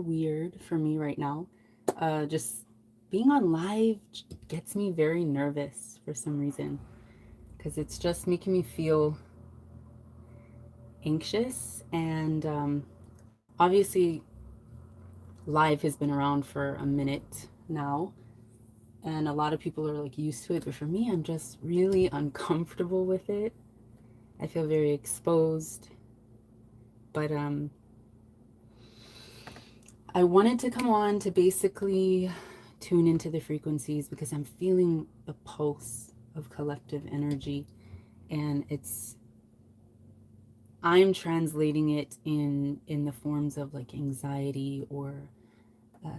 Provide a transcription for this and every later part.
weird for me right now. Just being on live gets me very nervous for some reason because it's just making me feel anxious. And obviously, live has been around for a minute now, and a lot of people are like used to it. But for me, I'm just really uncomfortable with it. I feel very exposed. But I wanted to come on to basically tune into the frequencies because I'm feeling the pulse of collective energy, and I'm translating it in the forms of like anxiety or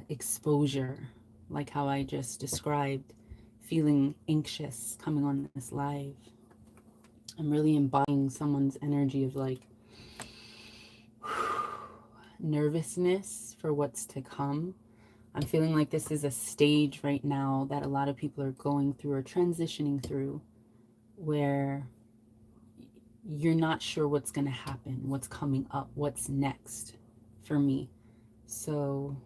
exposure, like how I just described, feeling anxious coming on this live. I'm really embodying someone's energy of like nervousness for what's to come. I'm feeling like this is a stage right now that a lot of people are going through or transitioning through where you're not sure what's going to happen, what's coming up, what's next for me. So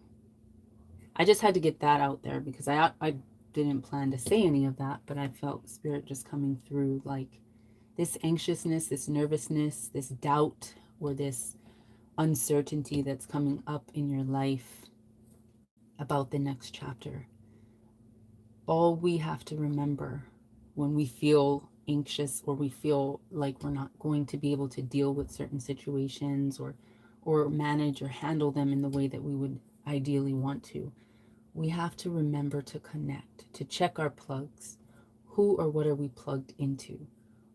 I just had to get that out there because I didn't plan to say any of that, but I felt spirit just coming through like this anxiousness, this nervousness, this doubt, or this uncertainty that's coming up in your life about the next chapter. All we have to remember when we feel anxious or we feel like we're not going to be able to deal with certain situations or manage or handle them in the way that we would ideally want to, we have to remember to connect, to check our plugs. Who or what are we plugged into?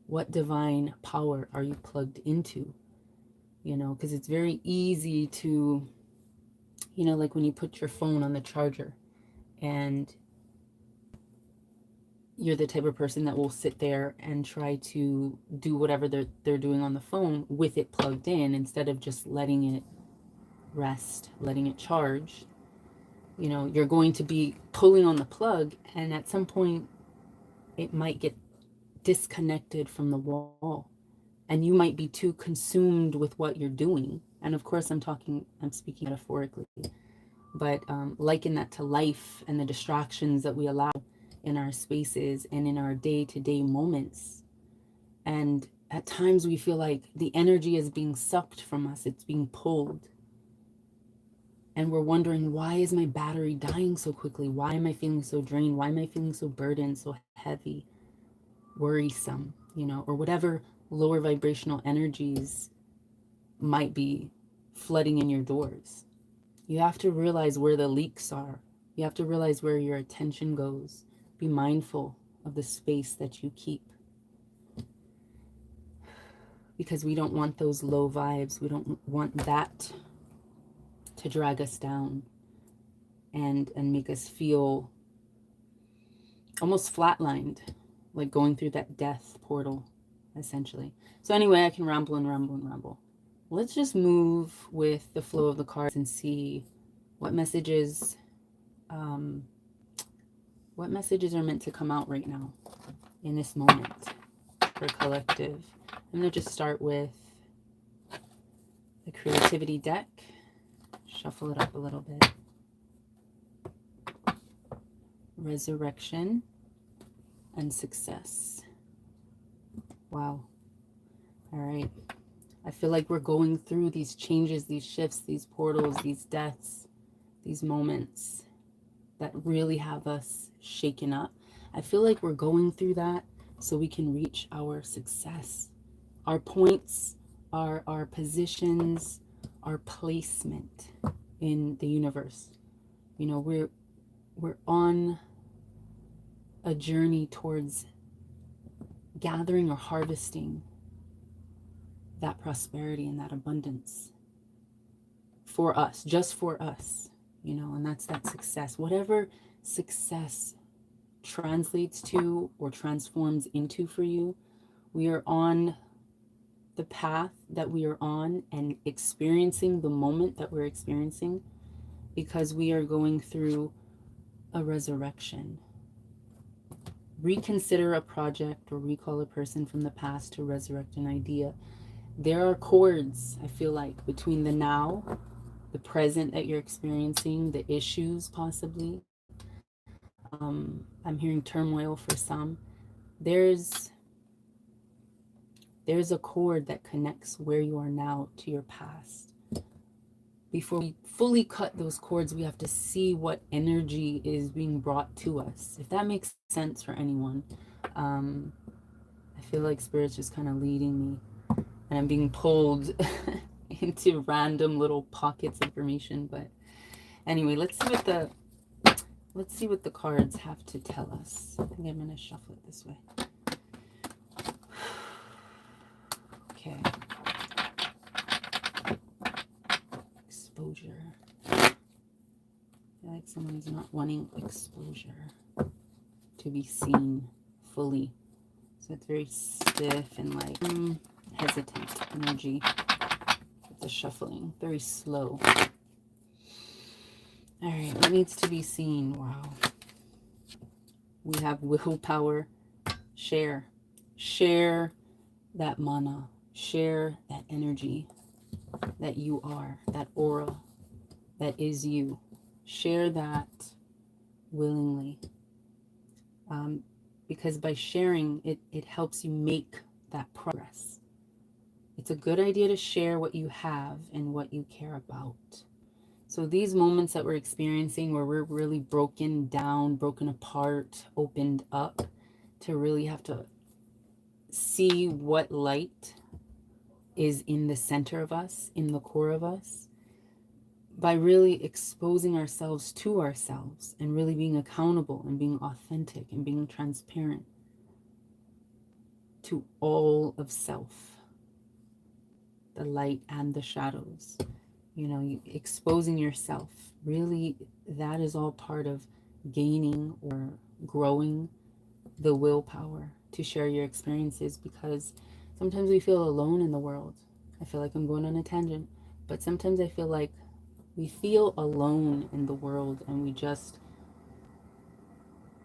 What divine power are you plugged into? You know, because it's very easy to, you know, like when you put your phone on the charger and you're the type of person that will sit there and try to do whatever they're doing on the phone with it plugged in instead of just letting it rest, letting it charge. You know, you're going to be pulling on the plug, and at some point it might get disconnected from the wall, and you might be too consumed with what you're doing. And of course I'm speaking metaphorically, but liken that to life and the distractions that we allow in our spaces and in our day-to-day moments. And at times we feel like the energy is being sucked from us, it's being pulled, and we're wondering, why is my battery dying so quickly? Why am I feeling so drained? Why am I feeling so burdened, so heavy, worrisome, you know, or whatever lower vibrational energies might be flooding in your doors. You have to realize where the leaks are. You have to realize where your attention goes. Be mindful of the space that you keep, because we don't want those low vibes. We don't want that to drag us down and make us feel almost flatlined, like going through that death portal, essentially. So anyway, I can ramble and ramble and ramble. Let's just move with the flow of the cards and see what messages um, what messages are meant to come out right now in this moment for collective. I'm going to just start with the creativity deck, shuffle it up a little bit. Resurrection and success. Wow. All right. I feel like we're going through these changes, these shifts, these portals, these deaths, these moments that really have us shaken up. I feel like we're going through that so we can reach our success, our points, our positions, our placement in the universe. You know, we're on a journey towards gathering or harvesting that prosperity and that abundance for us, just for us, you know, and that's that success. Whatever success translates to or transforms into for you, we are on the path that we are on and experiencing the moment that we're experiencing because we are going through a resurrection. Reconsider a project or recall a person from the past to resurrect an idea. There are chords, I feel like, between the now the present that you're experiencing, the issues possibly. I'm hearing turmoil for some. There's a cord that connects where you are now to your past. Before we fully cut those cords, we have to see what energy is being brought to us. If that makes sense for anyone. I feel like Spirit's just kind of leading me, and I'm being pulled into random little pockets of information. But anyway, let's see what the cards have to tell us. I think I'm going to shuffle it this way. Okay. Exposure. I feel like someone's not wanting exposure to be seen fully. So it's very stiff and like hesitant energy with the shuffling. Very slow. All right, what needs to be seen? Wow. We have willpower. Share. Share that mana. Share that energy that you are, that aura that is you. Share that willingly. Because by sharing, it helps you make that progress. It's a good idea to share what you have and what you care about. So these moments that we're experiencing where we're really broken down, broken apart, opened up, to really have to see what light is in the center of us, in the core of us, by really exposing ourselves to ourselves and really being accountable and being authentic and being transparent to all of self, the light and the shadows. You know, exposing yourself, really, that is all part of gaining or growing the willpower to share your experiences, because sometimes we feel alone in the world. I feel like I'm going on a tangent, but sometimes I feel like we feel alone in the world and we just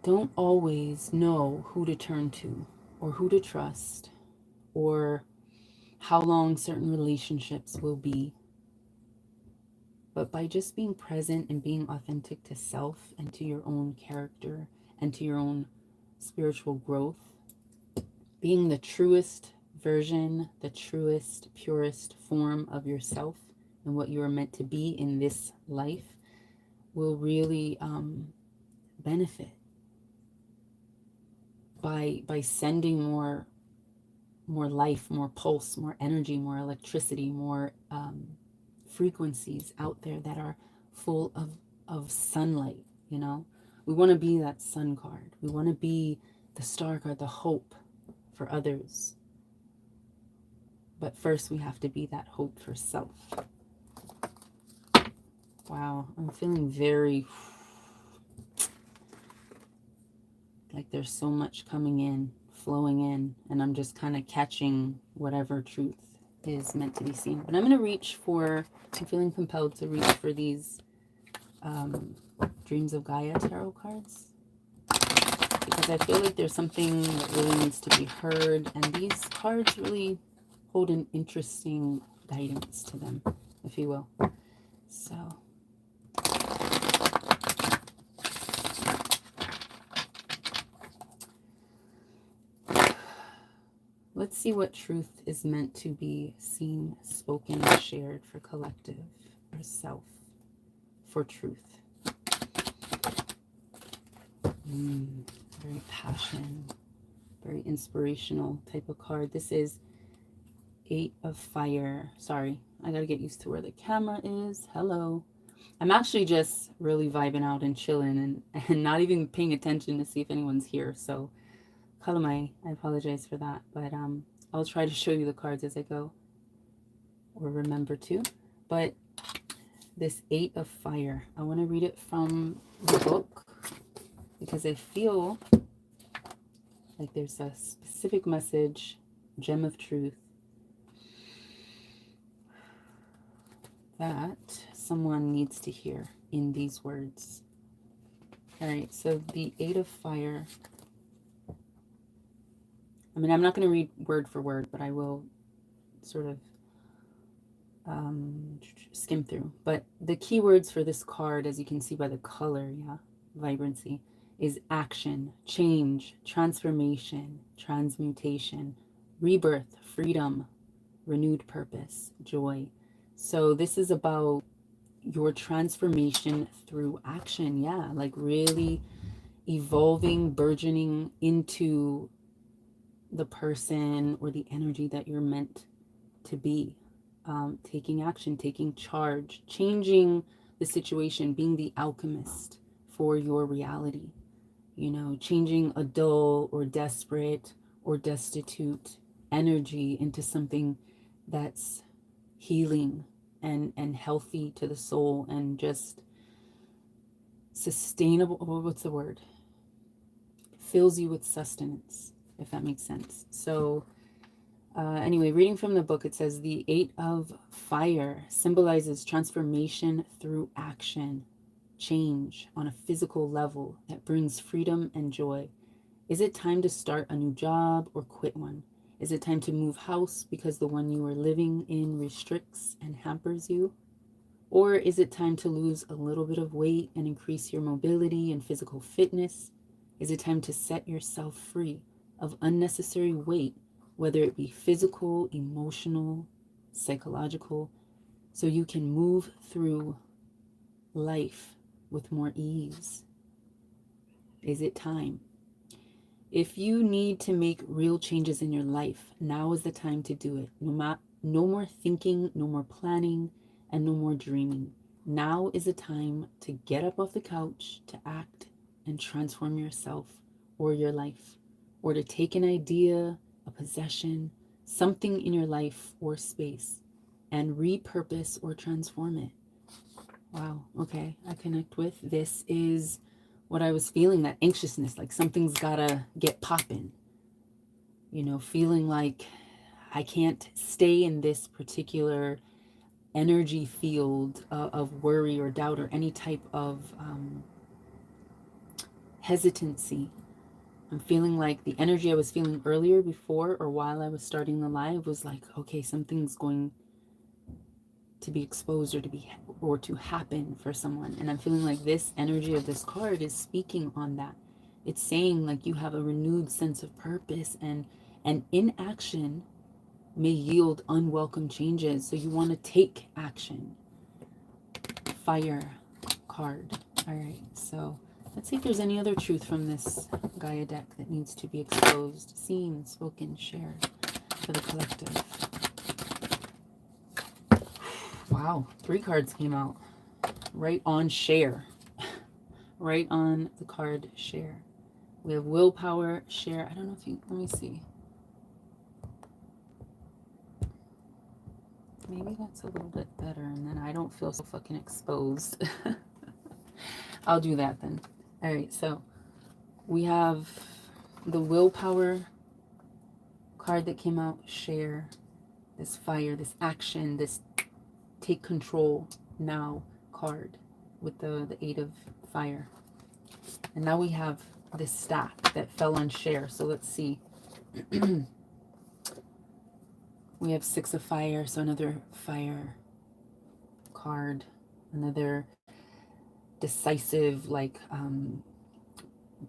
don't always know who to turn to or who to trust or how long certain relationships will be. But by just being present and being authentic to self and to your own character and to your own spiritual growth, being the truest version, the truest, purest form of yourself and what you are meant to be in this life, will really benefit by sending more life, more pulse, more energy, more electricity, more frequencies out there that are full of sunlight. You know, we want to be that sun card. We want to be the star card, the hope for others. But first we have to be that hope for self. Wow, I'm feeling very like there's so much coming in, flowing in, and I'm just kind of catching whatever truth is meant to be seen. But I'm going to reach for, I'm feeling compelled to reach for these Dreams of Gaia tarot cards, because I feel like there's something that really needs to be heard, and these cards really hold an interesting guidance to them, if you will. So let's see what truth is meant to be seen, spoken, and shared for collective, for self, for truth. Very passion, very inspirational type of card. This is 8 of Fire. Sorry, I gotta get used to where the camera is. Hello. I'm actually just really vibing out and chilling and not even paying attention to see if anyone's here. So Kalamai, I apologize for that, but I'll try to show you the cards as I go, or remember to. But this 8 of Fire, I want to read it from the book because I feel like there's a specific message, gem of truth, that someone needs to hear in these words. All right, so the 8 of Fire, I mean, I'm not going to read word for word, but I will sort of skim through. But the keywords for this card, as you can see by the color, yeah, vibrancy, is action, change, transformation, transmutation, rebirth, freedom, renewed purpose, joy. So this is about your transformation through action. Yeah, like really evolving, burgeoning into the person or the energy that you're meant to be. Taking action, taking charge, changing the situation, being the alchemist for your reality. You know, changing a dull or desperate or destitute energy into something that's healing and healthy to the soul and just sustainable. What's the word? Fills you with sustenance, if that makes sense. So anyway, reading from the book, it says the Eight of Fire symbolizes transformation through action, change on a physical level that brings freedom and joy. Is it time to start a new job or quit one? Is it time to move house because the one you are living in restricts and hampers you? Or is it time to lose a little bit of weight and increase your mobility and physical fitness? Is it time to set yourself free of unnecessary weight, whether it be physical, emotional, psychological, so you can move through life with more ease? Is it time? If you need to make real changes in your life, now is the time to do it. No more thinking, no more planning, and no more dreaming. Now is the time to get up off the couch, to act and transform yourself or your life, or to take an idea, a possession, something in your life or space, and repurpose or transform it. Wow, okay, I connect with. This is what I was feeling, that anxiousness, like something's gotta get popping. You know, feeling like I can't stay in this particular energy field of worry or doubt or any type of hesitancy. I'm feeling like the energy I was feeling earlier before or while I was starting the live was like, okay, something's going to be exposed or to happen for someone. And I'm feeling like this energy of this card is speaking on that. It's saying like you have a renewed sense of purpose, and inaction may yield unwelcome changes. So you want to take action. Fire card. All right, so let's see if there's any other truth from this Gaia deck that needs to be exposed, seen, spoken, shared for the collective. Wow, 3 cards came out. Right on share. Right on the card share. We have willpower, share. I don't know if you, let me see. Maybe that's a little bit better, and then I don't feel so fucking exposed. I'll do that then. All right, so we have the willpower card that came out, share, this fire, this action, this take control now card with the 8 of fire. And now we have this stack that fell on share. So let's see. We have 6 of fire, so another fire card, another decisive, like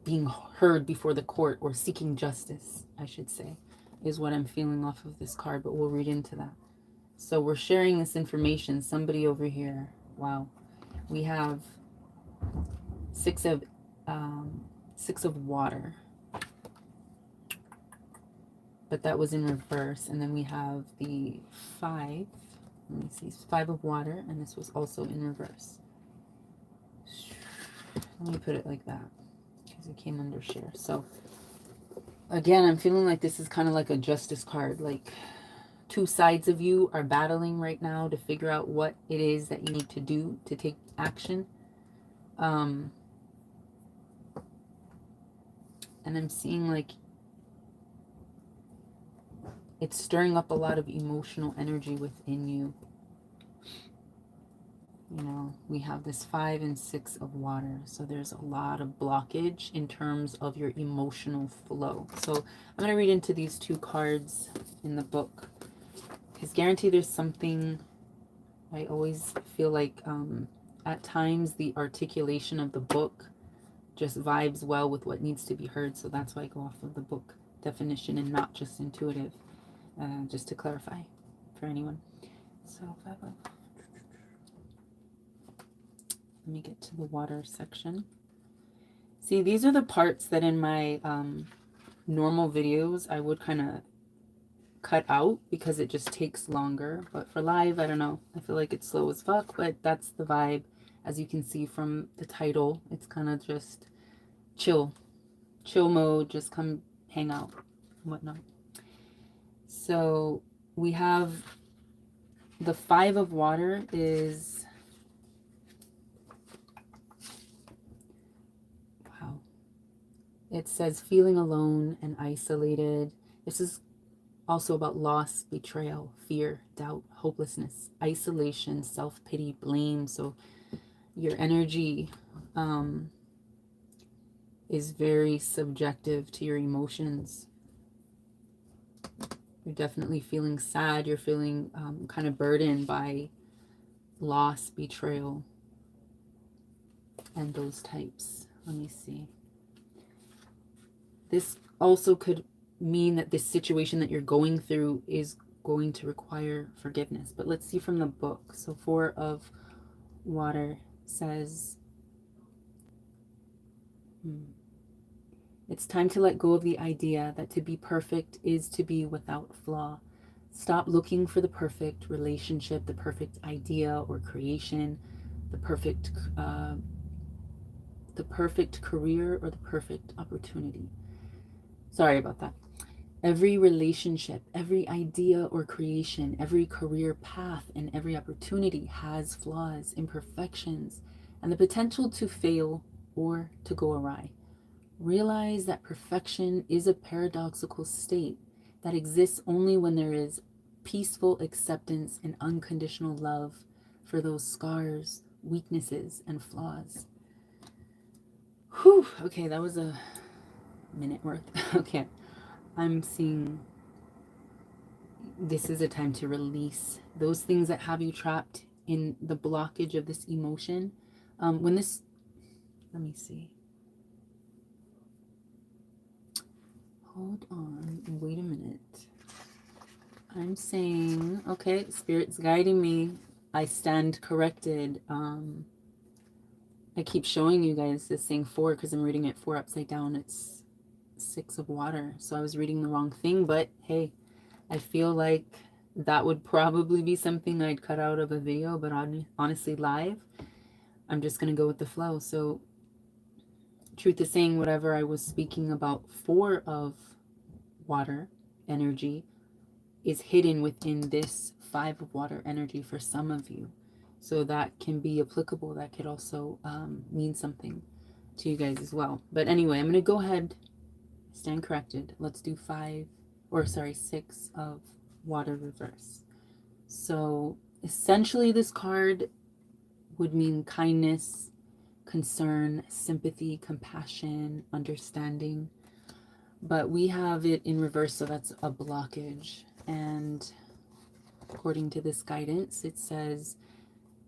being heard before the court or seeking justice, I should say, is what I'm feeling off of this card, but we'll read into that. So we're sharing this information. Somebody over here, wow, we have 6 of water, but that was in reverse. And then we have the 5. Let me see, 5 of water, and this was also in reverse. Let me put it like that because it came under share. So again, I'm feeling like this is kind of like a justice card. Like 2 sides of you are battling right now to figure out what it is that you need to do to take action. And I'm seeing like it's stirring up a lot of emotional energy within you. You know, we have this 5 and 6 of water. So there's a lot of blockage in terms of your emotional flow. So I'm going to read into these 2 cards in the book, because guarantee there's something I always feel like at times the articulation of the book just vibes well with what needs to be heard. So that's why I go off of the book definition and not just intuitive, just to clarify for anyone. So let me get to the water section. See, these are the parts that in my normal videos I would kind of cut out because it just takes longer. But for live, I don't know. I feel like it's slow as fuck, but that's the vibe. As you can see from the title, it's kind of just chill mode, just come hang out and whatnot. So we have the 5 of water is, wow, it says feeling alone and isolated. This is also about loss, betrayal, fear, doubt, hopelessness, isolation, self-pity, blame. So your energy is very subjective to your emotions. You're definitely feeling sad. You're feeling kind of burdened by loss, betrayal, and those types. Let me see. This also could mean that this situation that you're going through is going to require forgiveness. But let's see from the book. So 4 of water says, it's time to let go of the idea that to be perfect is to be without flaw. Stop looking for the perfect relationship, the perfect idea or creation, the perfect career, or the perfect opportunity. Sorry about that. Every relationship, every idea or creation, every career path, and every opportunity has flaws, imperfections, and the potential to fail or to go awry. Realize that perfection is a paradoxical state that exists only when there is peaceful acceptance and unconditional love for those scars, weaknesses, and flaws. Whew, okay, that was a minute worth. Okay, I'm seeing this is a time to release those things that have you trapped in the blockage of this emotion. Let me see. Hold on, wait a minute. I'm saying, okay, Spirit's guiding me. I stand corrected. I keep showing you guys this thing 4 because I'm reading it 4 upside down. It's 6 of water. So I was reading the wrong thing, but hey, I feel like that would probably be something I'd cut out of a video, but honestly, live, I'm just going to go with the flow. So truth is saying, whatever I was speaking about 4 of water energy is hidden within this 5 of water energy for some of you. So that can be applicable. That could also mean something to you guys as well. But anyway, I'm going to go ahead, stand corrected. Let's do 6 of water reverse. So essentially this card would mean kindness, concern, sympathy, compassion, understanding. But we have it in reverse, so that's a blockage. And according to this guidance, it says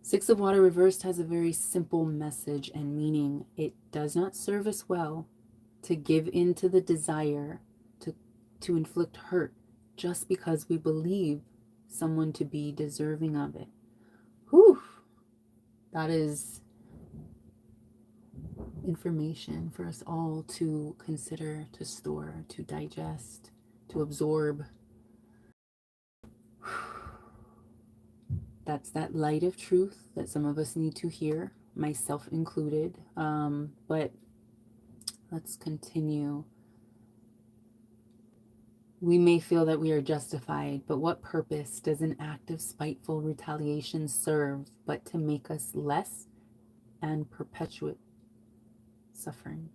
6 of water reversed has a very simple message and meaning. It does not serve us well to give in to the desire to inflict hurt just because we believe someone to be deserving of it. Whew. That is information for us all to consider, to store, to digest, to absorb. That's that light of truth that some of us need to hear, myself included. But let's continue. We may feel that we are justified, but what purpose does an act of spiteful retaliation serve but to make us less and perpetuate suffering?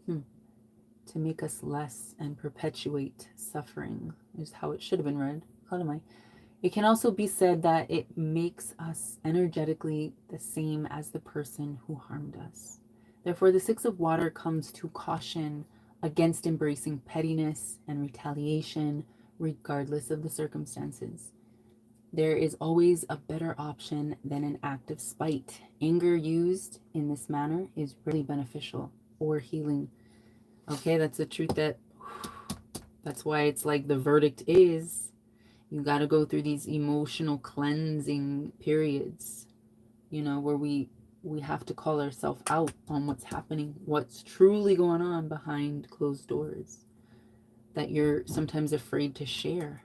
To make us less and perpetuate suffering is how it should have been read. It can also be said that it makes us energetically the same as the person who harmed us. Therefore, the 6 of water comes to caution against embracing pettiness and retaliation, regardless of the circumstances. There is always a better option than an act of spite. Anger used in this manner is really beneficial or healing. Okay, that's the truth. That's why it's like the verdict is you got to go through these emotional cleansing periods, where we have to call ourselves out on what's happening, what's truly going on behind closed doors that you're sometimes afraid to share.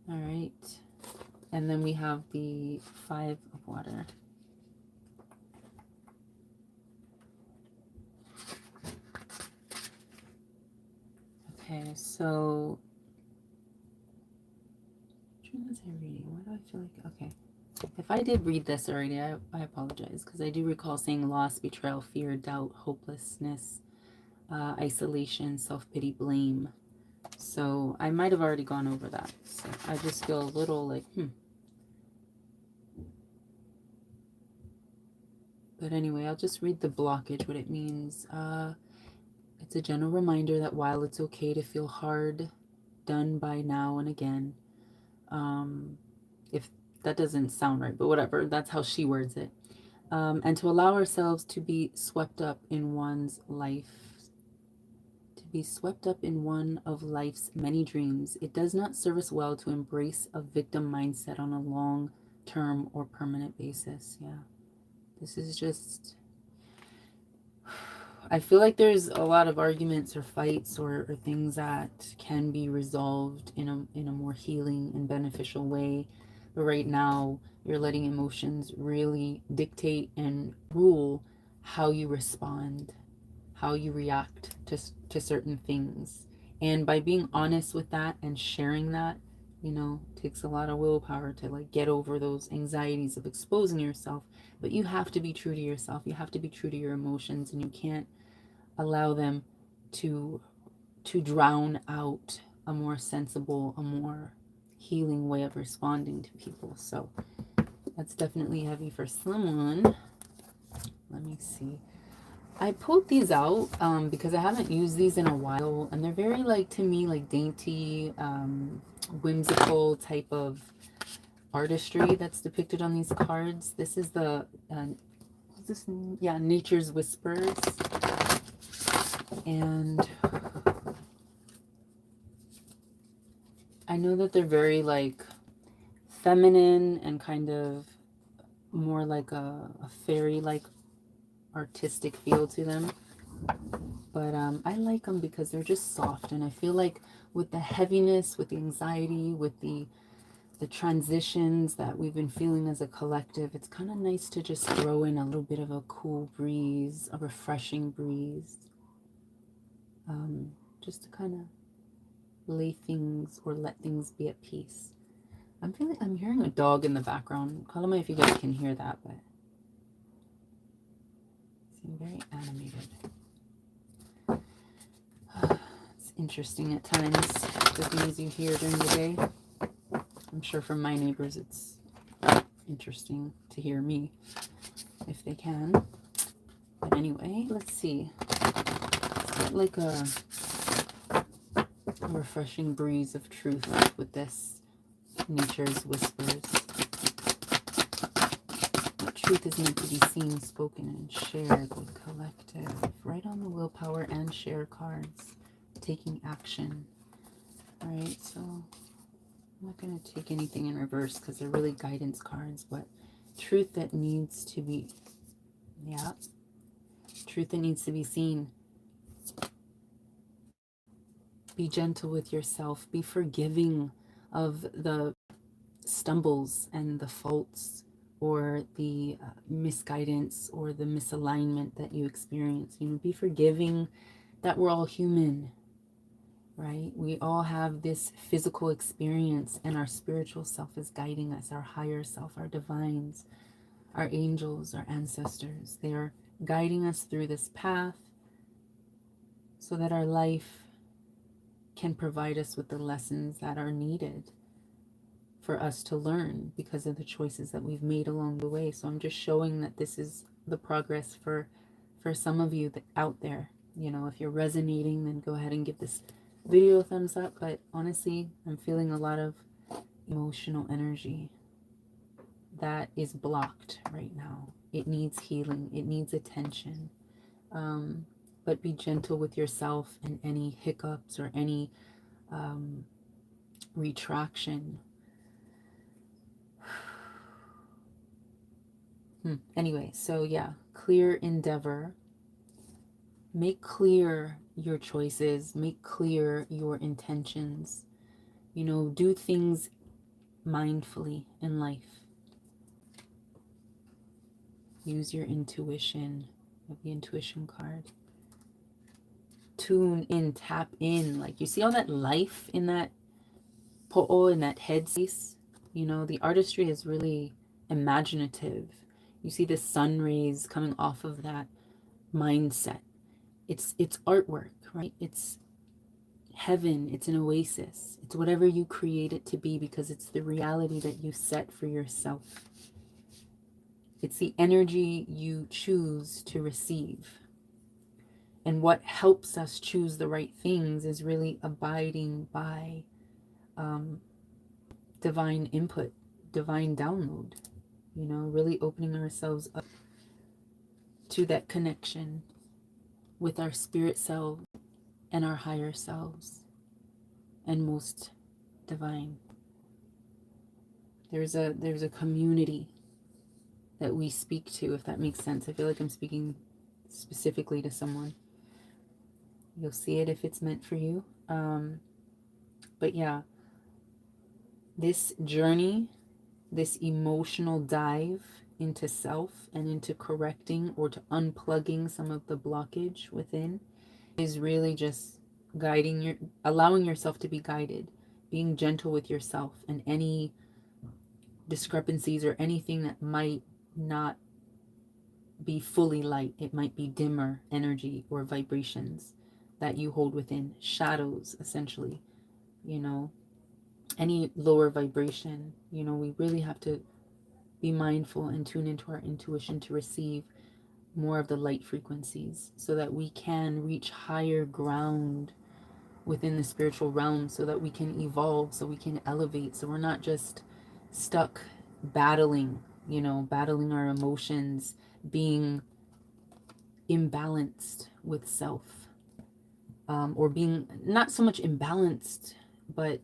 All right. And then we have the 5 of water. Okay, so which one was I reading? Why do I feel like, okay. If I did read this already, I apologize, because I do recall saying loss, betrayal, fear, doubt, hopelessness, isolation, self-pity, blame. So I might have already gone over that. So I just feel a little like, But anyway, I'll just read the blockage, what it means. It's a general reminder that while it's okay to feel hard done by now and again, if that doesn't sound right, but whatever, that's how she words it. And to allow ourselves to be swept up in one's life, to be swept up in one of life's many dreams. It does not serve us well to embrace a victim mindset on a long-term or permanent basis. Yeah, this is just, I feel like there's a lot of arguments or fights or things that can be resolved in a more healing and beneficial way. But right now, you're letting emotions really dictate and rule how you respond, how you react to certain things. And by being honest with that and sharing that, takes a lot of willpower to like get over those anxieties of exposing yourself. But you have to be true to yourself. You have to be true to your emotions, and you can't allow them to drown out a more sensible, a more healing way of responding to people. So that's definitely heavy for someone. Let me see. I pulled these out because I haven't used these in a while, and they're very, like, to me, like dainty, whimsical type of artistry that's depicted on these cards. This is the Nature's Whispers. And I know that they're very like feminine and kind of more like a fairy-like artistic feel to them. But I like them because they're just soft, and I feel like with the heaviness, with the anxiety, with the transitions that we've been feeling as a collective, it's kind of nice to just throw in a little bit of a cool breeze, a refreshing breeze, just to kind of lay things or let things be at peace. I'm hearing a dog in the background. Call me if you guys can hear that, but it seems very animated. It's interesting at times, the things you hear during the day. I'm sure from my neighbors it's interesting to hear me, if they can. But anyway, let's see. Let's get like a refreshing breeze of truth with this Nature's Whispers. What truth is meant to be seen, spoken, and shared with collective. Right on the willpower and share cards. Taking action. Alright, so I'm not going to take anything in reverse because they're really guidance cards, but truth that needs to be, truth that needs to be seen. Be gentle with yourself. Be forgiving of the stumbles and the faults or the misguidance or the misalignment that you experience. Be forgiving that we're all human, right? We all have this physical experience, and our spiritual self is guiding us, our higher self, our divines, our angels, our ancestors. They are guiding us through this path so that our life can provide us with the lessons that are needed for us to learn because of the choices that we've made along the way. So I'm just showing that this is the progress for some of you out there. If you're resonating, then go ahead and give this video a thumbs up. But honestly, I'm feeling a lot of emotional energy that is blocked right now. It needs healing. It needs attention. But be gentle with yourself and any hiccups or any retraction. Anyway, so yeah, clear endeavor. Make clear your choices. Make clear your intentions. You know, do things mindfully in life. Use your intuition. The intuition card. Tune in, tap in. Like, you see all that life in that po'o, in that headspace? You know, the artistry is really imaginative. You see the sun rays coming off of that mindset. It's artwork, right? It's heaven. It's an oasis. It's whatever you create it to be, because it's the reality that you set for yourself. It's the energy you choose to receive. And what helps us choose the right things is really abiding by divine input, divine download, you know, really opening ourselves up to that connection with our spirit self and our higher selves and most divine. There's a community that we speak to, if that makes sense. I feel like I'm speaking specifically to someone. You'll see it if it's meant for you. But yeah, this journey, this emotional dive into self and into correcting or to unplugging some of the blockage within is really just allowing yourself to be guided, being gentle with yourself and any discrepancies or anything that might not be fully light. It might be dimmer energy or vibrations that you hold within, shadows, essentially, you know, any lower vibration. You know, we really have to be mindful and tune into our intuition to receive more of the light frequencies so that we can reach higher ground within the spiritual realm, so that we can evolve, so we can elevate, so we're not just stuck battling, you know, battling our emotions, being imbalanced with self, or being not so much imbalanced, but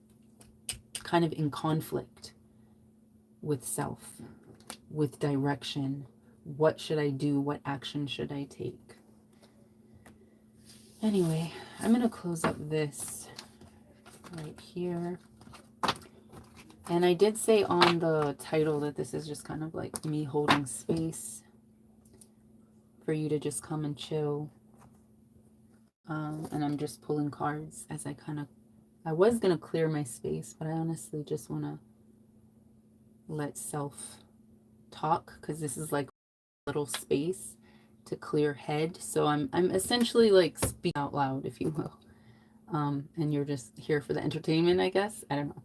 kind of in conflict with self, with direction. What should I do? What action should I take? Anyway, I'm going to close up this right here. And I did say on the title that this is just kind of like me holding space for you to just come and chill. And I'm just pulling cards as I was going to clear my space, but I honestly just want to let self talk, because this is like a little space to clear head. So I'm essentially like speaking out loud, if you will. And you're just here for the entertainment, I guess. I don't know.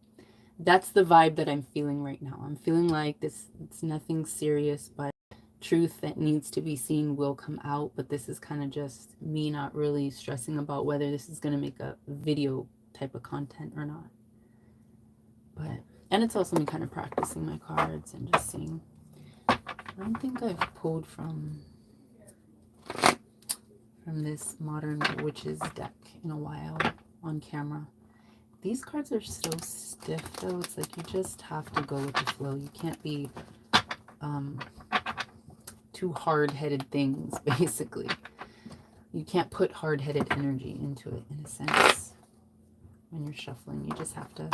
That's the vibe that I'm feeling right now. I'm feeling like it's nothing serious, but truth that needs to be seen will come out. But this is kind of just me not really stressing about whether this is going to make a video type of content or not. And it's also me kind of practicing my cards and just seeing. I don't think I've pulled from this Modern Witches deck in a while on camera. These cards are so stiff though. It's like you just have to go with the flow. You can't be too hard-headed things, basically. You can't put hard-headed energy into it, in a sense. When you're shuffling, you just have to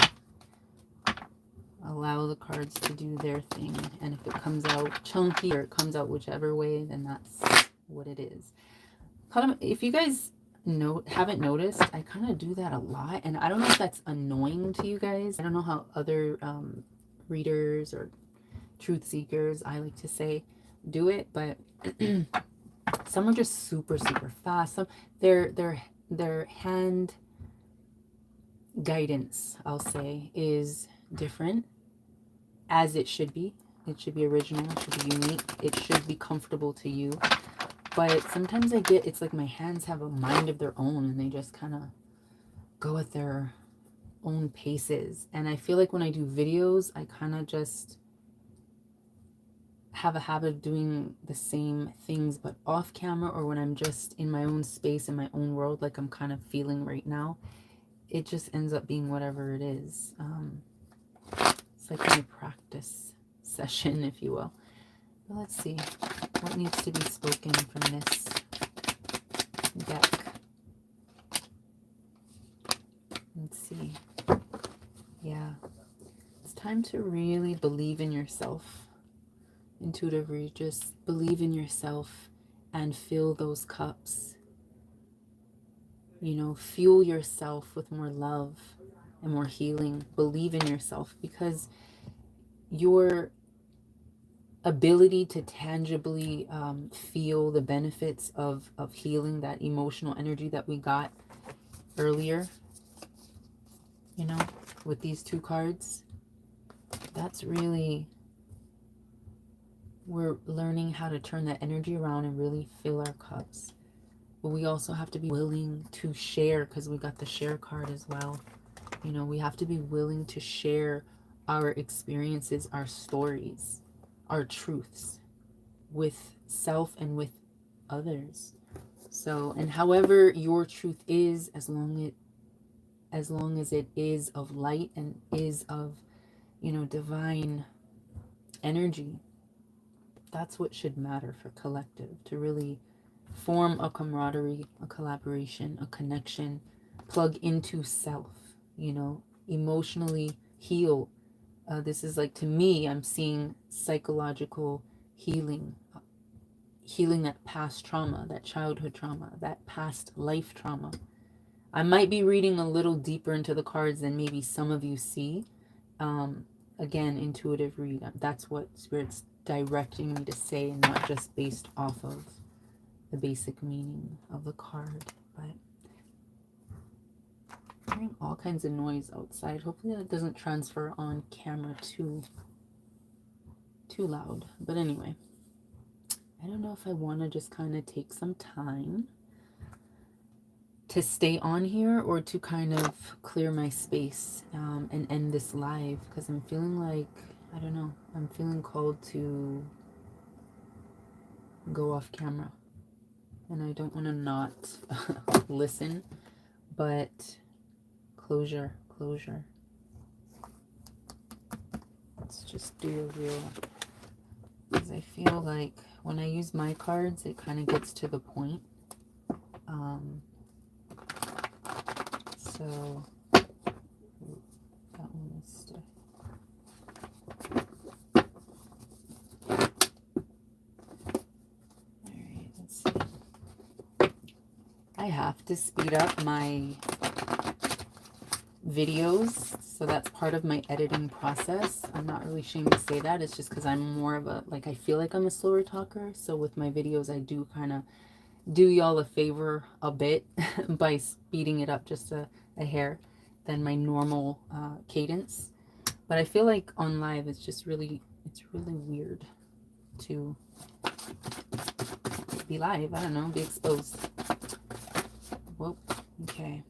allow the cards to do their thing. And if it comes out chunky or it comes out whichever way, then that's what it is. If you guys haven't noticed, I kind of do that a lot, and I don't know if that's annoying to you guys. I don't know how other readers or truth seekers, I like to say, do it, but some are just super fast. Some their hand guidance, I'll say, is different, as it should be. It should be original, it should be unique, it should be comfortable to you. But sometimes it's like my hands have a mind of their own, and they just kind of go at their own paces. And I feel like when I do videos, I kind of just have a habit of doing the same things, but off camera, or when I'm just in my own space, in my own world, like I'm kind of feeling right now, it just ends up being whatever it is. It's like my practice session, if you will. But let's see what needs to be spoken from this deck. Let's see. Yeah, it's time to really believe in yourself. Intuitively, just believe in yourself and fill those cups. You know, fuel yourself with more love and more healing. Believe in yourself, because your ability to tangibly feel the benefits of healing, that emotional energy that we got earlier, you know, with these two cards, that's really, we're learning how to turn that energy around and really fill our cups. But we also have to be willing to share, because we got the share card as well. You know, we have to be willing to share our experiences, our stories, our truths with self and with others. So, and however your truth is, as long as it is of light and is of, you know, divine energy, that's what should matter for collective, to really form a camaraderie, a collaboration, a connection, plug into self, you know, emotionally heal. This is like, to me, I'm seeing psychological healing, healing that past trauma, that childhood trauma, that past life trauma. I might be reading a little deeper into the cards than maybe some of you see. Again, intuitive read. That's what Spirit's directing me to say, and not just based off of the basic meaning of the card. But I'm hearing all kinds of noise outside. Hopefully that doesn't transfer on camera too loud. But anyway, I don't know if I want to just kind of take some time to stay on here, or to kind of clear my space and end this live, because I'm feeling like, I don't know, I'm feeling called to go off camera, and I don't want to not listen, but closure. Let's just do a real, because I feel like when I use my cards, it kind of gets to the point. So that one is stiff. Alright, let's see. I have to speed up my videos, so that's part of my editing process. I'm not really ashamed to say that. It's just because I'm more of a, like, I feel like I'm a slower talker. So with my videos, I do kind of do y'all a favor a bit by speeding it up just a hair than my normal cadence. But I feel like on live, it's just really, it's really weird to be live. I don't know, be exposed. Whoa, okay.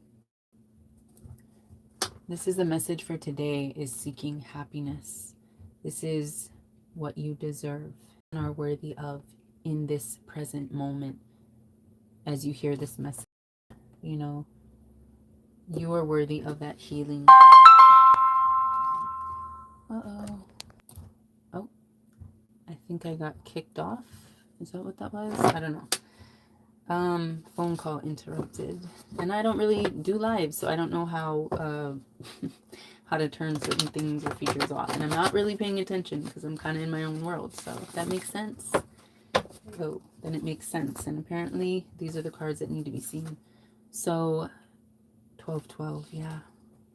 This is the message for today, is seeking happiness. This is what you deserve and are worthy of in this present moment. As you hear this message, you know, you are worthy of that healing. Uh-oh. Oh, I think I got kicked off. Is that what that was? I don't know. Phone call interrupted. And I don't really do live, so I don't know how how to turn certain things or features off. And I'm not really paying attention because I'm kind of in my own world. So if that makes sense, oh, then it makes sense. And apparently these are the cards that need to be seen. So 1212, yeah.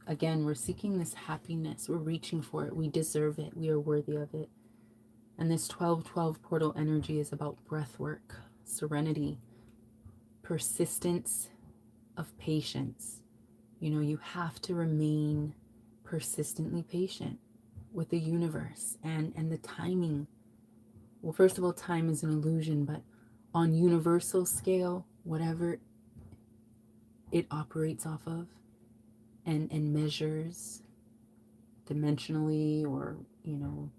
Again, we're seeking this happiness. We're reaching for it. We deserve it. We are worthy of it. And this 1212 portal energy is about breath work, serenity, persistence of patience. You know, you have to remain persistently patient with the universe and the timing. Well, first of all, time is an illusion, but on universal scale, whatever it operates off of, and measures dimensionally, or, you know,